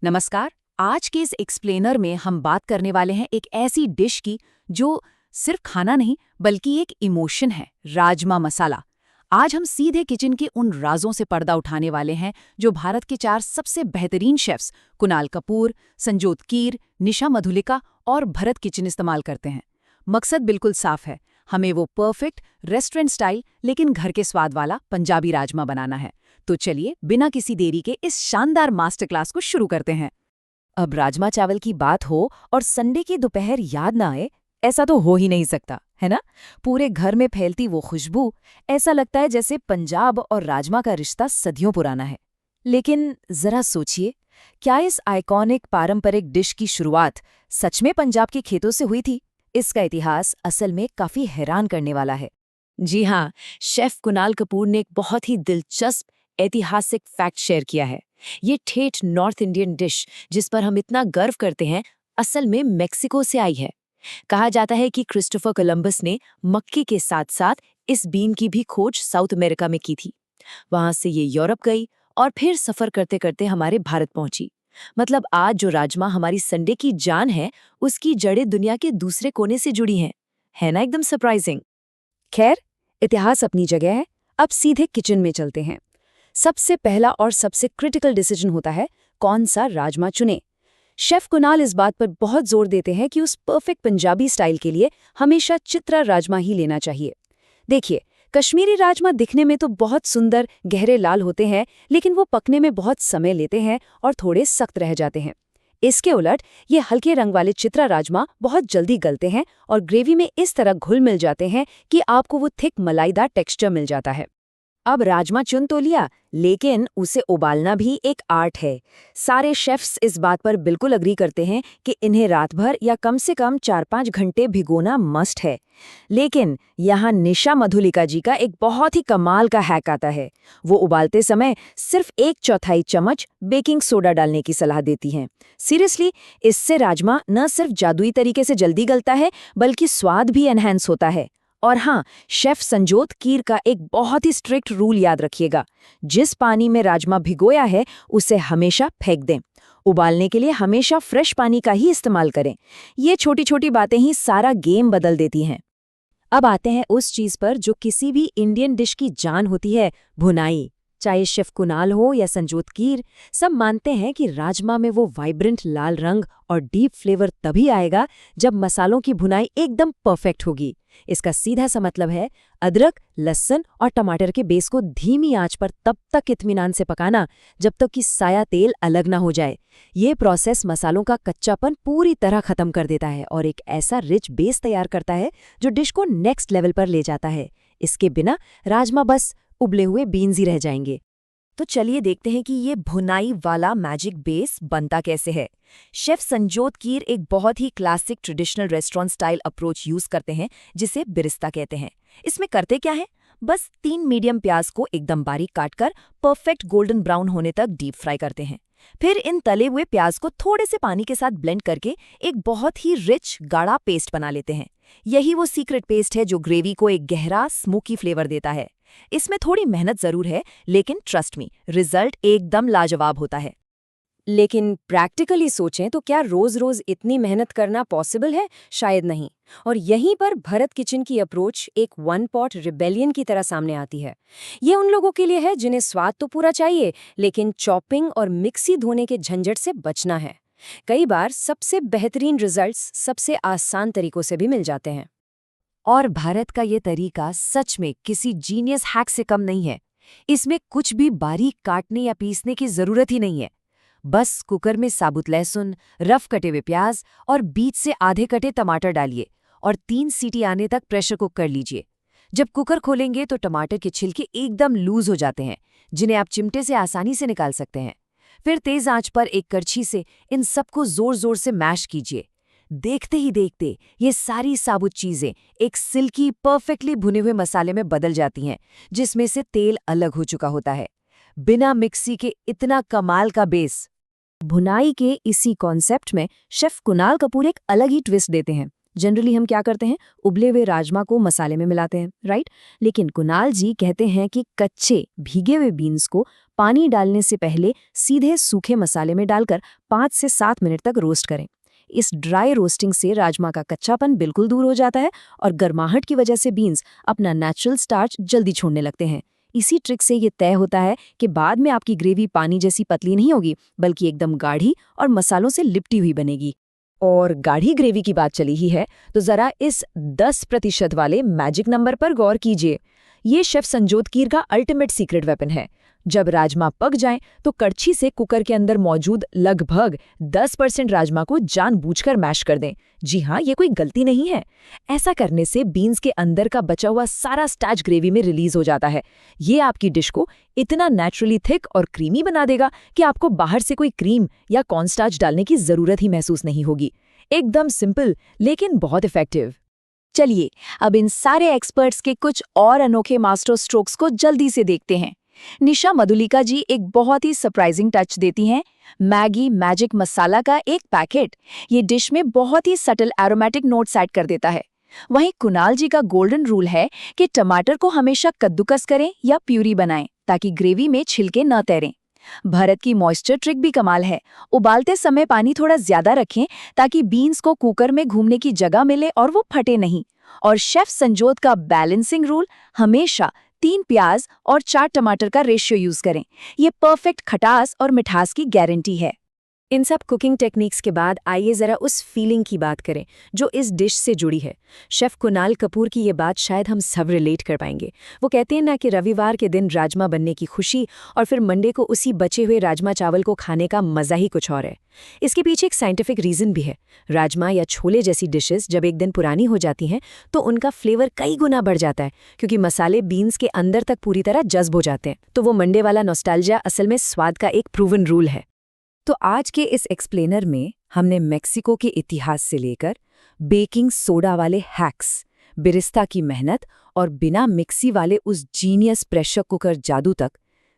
नमस्कार। आज के इस एक्सप्लेनर में हम बात करने वाले हैं एक ऐसी डिश की जो सिर्फ खाना नहीं बल्कि एक इमोशन है, राजमा मसाला। आज हम सीधे किचन के उन राजों से पर्दा उठाने वाले हैं जो भारत के 4 सबसे बेहतरीन शेफ्स कुणाल कपूर, संजोत कीर, निशा मधुलिका और भरत किचन इस्तेमाल करते हैं। मकसद बिल्कुल साफ है, हमें वो परफेक्ट रेस्टोरेंट स्टाइल लेकिन घर के स्वाद वाला पंजाबी राजमा बनाना है। तो चलिए बिना किसी देरी के इस शानदार मास्टर क्लास को शुरू करते हैं। अब राजमा चावल की बात हो और संडे की दोपहर याद ना आए, ऐसा तो हो ही नहीं सकता, है ना? पूरे घर में फैलती वो खुशबू, ऐसा लगता है जैसे पंजाब और राजमा का रिश्ता सदियों पुराना है। लेकिन जरा सोचिए, क्या इस आइकॉनिक पारंपरिक डिश की शुरुआत सच में पंजाब के खेतों से हुई थी? इसका इतिहास असल में काफी हैरान करने वाला है। जी हाँ, शेफ कुणाल कपूर ने एक बहुत ही दिलचस्प ऐतिहासिक फैक्ट शेयर किया है। ये ठेठ नॉर्थ इंडियन डिश जिस पर हम इतना गर्व करते हैं, असल में मेक्सिको से आई है। कहा जाता है कि क्रिस्टोफर कोलंबस ने मक्की के साथ साथ इस बीन की भी खोज साउथ अमेरिका में की थी। वहां से ये यूरोप गई और फिर सफर करते करते हमारे भारत पहुंची। मतलब आज जो राजमा हमारी संडे की जान है, उसकी जड़ें दुनिया के दूसरे कोने से जुड़ी हैं। है ना एकदम सरप्राइजिंग। खैर, इतिहास अपनी जगह है। अब सीधे किचन में चलते हैं। सबसे पहला और सबसे क्रिटिकल डिसीजन होता है कौन सा राजमा चुने। शेफ कुणाल इस बात पर बहुत जोर देते हैं कि उस परफेक्ट पंजाबी स्टाइल के लिए हमेशा चित्रा राजमा ही लेना चाहिए। देखिए, कश्मीरी राजमा दिखने में तो बहुत सुंदर गहरे लाल होते हैं, लेकिन वो पकने में बहुत समय लेते हैं और थोड़े सख्त रह जाते हैं। इसके उलट ये हल्के रंग वाले चित्रा राजमा बहुत जल्दी गलते हैं और ग्रेवी में इस तरह घुल मिल जाते हैं कि आपको वो थिक मलाईदार टेक्सचर मिल जाता है। अब राजमा चुन तो लिया, लेकिन उसे उबालना भी एक आर्ट है। सारे शेफ्स इस बात पर बिल्कुल अग्री करते हैं कि इन्हें रात भर या कम से कम 4-5 घंटे भिगोना मस्ट है। लेकिन यहाँ निशा मधुलिका जी का एक बहुत ही कमाल का हैक आता है। वो उबालते समय सिर्फ 1/4 चम्मच बेकिंग सोडा डालने की सलाह देती हैं। सीरियसली, इससे राजमा न सिर्फ जादुई तरीके से जल्दी गलता है, बल्कि स्वाद भी एनहांस होता है। और हाँ, शेफ संजोत कीर का एक बहुत ही स्ट्रिक्ट रूल याद रखिएगा। जिस पानी में राजमा भिगोया है, उसे हमेशा फेंक दें। उबालने के लिए हमेशा फ्रेश पानी का ही इस्तेमाल करें। ये छोटी छोटी बातें ही सारा गेम बदल देती हैं। अब आते हैं उस चीज पर जो किसी भी इंडियन डिश की जान होती है, भुनाई। चाहे शेफ कुणाल हो या संजोत कीर, सब मानते हैं कि राजमा में वो वाइब्रेंट लाल रंग और डीप फ्लेवर तभी आएगा जब मसालों की भुनाई एकदम परफेक्ट होगी। इसका सीधा सा मतलब है अदरक, लहसुन और टमाटर के बेस को धीमी आंच पर तब तक इत्मीनान से पकाना जब तक कि साया तेल अलग ना हो जाए। ये प्रोसेस मसालों का कच्चापन पूरी तरह खत्म कर देता है और एक ऐसा रिच बेस तैयार करता है जो डिश को नेक्स्ट लेवल पर ले जाता है। इसके बिना राजमा बस उबले हुए बीन्स ही रह जाएंगे। तो चलिए देखते हैं कि ये भुनाई वाला मैजिक बेस बनता कैसे है। शेफ संजोत कीर एक बहुत ही classic traditional restaurant style approach use करते हैं, जिसे बिरिस्ता कहते हैं। इसमें करते क्या है, बस 3 मीडियम प्याज को एकदम बारीक काटकर परफेक्ट गोल्डन ब्राउन होने तक डीप फ्राई करते हैं। फिर इन तले हुए प्याज को थोड़े से पानी के साथ ब्लेंड करके एक बहुत ही रिच गाढ़ा पेस्ट बना लेते हैं। यही वो सीक्रेट पेस्ट है जो ग्रेवी को एक गहरा स्मोकी फ्लेवर देता है। इसमें थोड़ी मेहनत जरूर है, लेकिन ट्रस्ट मी, रिजल्ट एकदम लाजवाब होता है। लेकिन प्रैक्टिकली सोचें तो क्या रोज रोज इतनी मेहनत करना पॉसिबल है? शायद नहीं। और यहीं पर भरत किचन की अप्रोच एक 1 पॉट रिबेलियन की तरह सामने आती है। ये उन लोगों के लिए है जिन्हें स्वाद तो पूरा चाहिए, लेकिन चॉपिंग और मिक्सी धोने के झंझट से बचना है। कई बार सबसे बेहतरीन रिजल्ट्स सबसे आसान तरीकों से भी मिल जाते हैं। और भारत का ये तरीका सच में किसी जीनियस हैक से कम नहीं है। इसमें कुछ भी बारीक काटने या पीसने की जरूरत ही नहीं है। बस कुकर में साबुत लहसुन, रफ कटे हुए प्याज और बीच से आधे कटे टमाटर डालिए और 3 सीटी आने तक प्रेशर कुक कर लीजिए। जब कुकर खोलेंगे तो टमाटर के छिलके एकदम लूज हो जाते हैं, जिन्हें आप चिमटे से आसानी से निकाल सकते हैं। फिर तेज आंच पर एक करछी से इन सबको जोर जोर से मैश कीजिए। देखते ही देखते ये सारी साबुत चीजें एक सिल्की परफेक्टली भुने हुए मसाले में बदल जाती हैं, जिसमें से तेल अलग हो चुका होता है। बिना मिक्सी के इतना कमाल का बेस। भुनाई के इसी कॉन्सेप्ट में शेफ कुणाल कपूर एक अलग ही ट्विस्ट देते हैं। जनरली हम क्या करते हैं, उबले हुए राजमा को मसाले में मिलाते हैं, राइट। लेकिन कुणाल जी कहते हैं कि कच्चे भीगे हुए बीन्स को पानी डालने से पहले सीधे सूखे मसाले में डालकर 5 से 7 मिनट तक रोस्ट करें। इस ड्राई रोस्टिंग से राजमा का कच्चापन बिल्कुल दूर हो जाता है और गर्माहट की वजह से बीन्स अपना नेचुरल स्टार्च जल्दी छोड़ने लगते हैं। इसी ट्रिक से ये तय होता है कि बाद में आपकी ग्रेवी पानी जैसी पतली नहीं होगी, बल्कि एकदम गाढ़ी और मसालों से लिपटी हुई बनेगी। और गाढ़ी ग्रेवी की बात चली ही है तो जरा इस 10% वाले मैजिक नंबर पर गौर कीजिए। ये शेफ संजोत कीर का अल्टीमेट सीक्रेट वेपन है। जब राजमा पक जाएं तो कड़छी से कुकर के अंदर मौजूद लगभग 10% राजमा को जानबूझकर मैश कर दें। जी हाँ, ये कोई गलती नहीं है। ऐसा करने से बीन्स के अंदर का बचा हुआ सारा स्टार्च ग्रेवी में रिलीज हो जाता है। ये आपकी डिश को इतना नेचुरली थिक और क्रीमी बना देगा कि आपको बाहर से कोई क्रीम या कॉर्नस्टार्च डालने की जरूरत ही महसूस नहीं होगी। एकदम सिंपल लेकिन बहुत इफेक्टिव। चलिए अब इन सारे एक्सपर्ट्स के कुछ और अनोखे मास्टर स्ट्रोक्स को जल्दी से देखते हैं। निशा मधुलिका जी एक बहुत ही सरप्राइजिंग टच देती हैं। मैगी मैजिक मसाला का एक पैकेट ये डिश में बहुत ही सटल एरोमेटिक नोट्स ऐड कर देता है। वहीं कुणाल जी का गोल्डन रूल है कि टमाटर को हमेशा कद्दूकस करें या प्यूरी बनाएं ताकि ग्रेवी में छिलके न तैरें। भरत की मॉइस्चर ट्रिक भी कमाल है। उबालते समय पानी थोड़ा ज्यादा रखें ताकि बीन्स को कुकर में घूमने की जगह मिले और वो फटे नहीं। और शेफ संजोत का बैलेंसिंग रूल, हमेशा 3 प्याज और 4 टमाटर का रेशियो यूज करें। ये परफेक्ट खटास और मिठास की गारंटी है। इन सब कुकिंग टेक्निक्स के बाद आइए जरा उस फीलिंग की बात करें जो इस डिश से जुड़ी है। शेफ कुणाल कपूर की ये बात शायद हम सब रिलेट कर पाएंगे। वो कहते हैं ना कि रविवार के दिन राजमा बनने की खुशी और फिर मंडे को उसी बचे हुए राजमा चावल को खाने का मजा ही कुछ और है। इसके पीछे एक साइंटिफिक रीजन भी है। राजमा या छोले जैसी डिशेस जब एक दिन पुरानी हो जाती हैं तो उनका फ्लेवर कई गुना बढ़ जाता है, क्योंकि मसाले बीन्स के अंदर तक पूरी तरह जज्ब हो जाते हैं। तो वो मंडे वाला नॉस्टैल्जिया असल में स्वाद का एक प्रूवन रूल है। तो आज के इस एक्सप्लेनर में हमने मेक्सिको के इतिहास से लेकर बेकिंग सोडा वाले हैक्स, बिरिस्ता की मेहनत और बिना मिक्सी वाले उस जीनियस प्रेशर कुकर जादू तक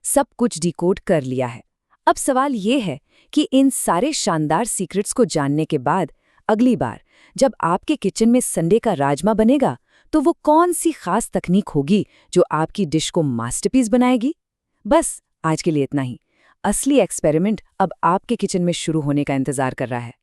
सब कुछ डिकोड कर लिया है। अब सवाल ये है कि इन सारे शानदार सीक्रेट्स को जानने के बाद अगली बार जब आपके किचन में संडे का राजमा बनेगा तो वो कौन सी खास तकनीक होगी जो आपकी डिश को मास्टरपीस बनाएगी? बस आज के लिए इतना ही। असली एक्सपेरिमेंट अब आपके किचन में शुरू होने का इंतजार कर रहा है।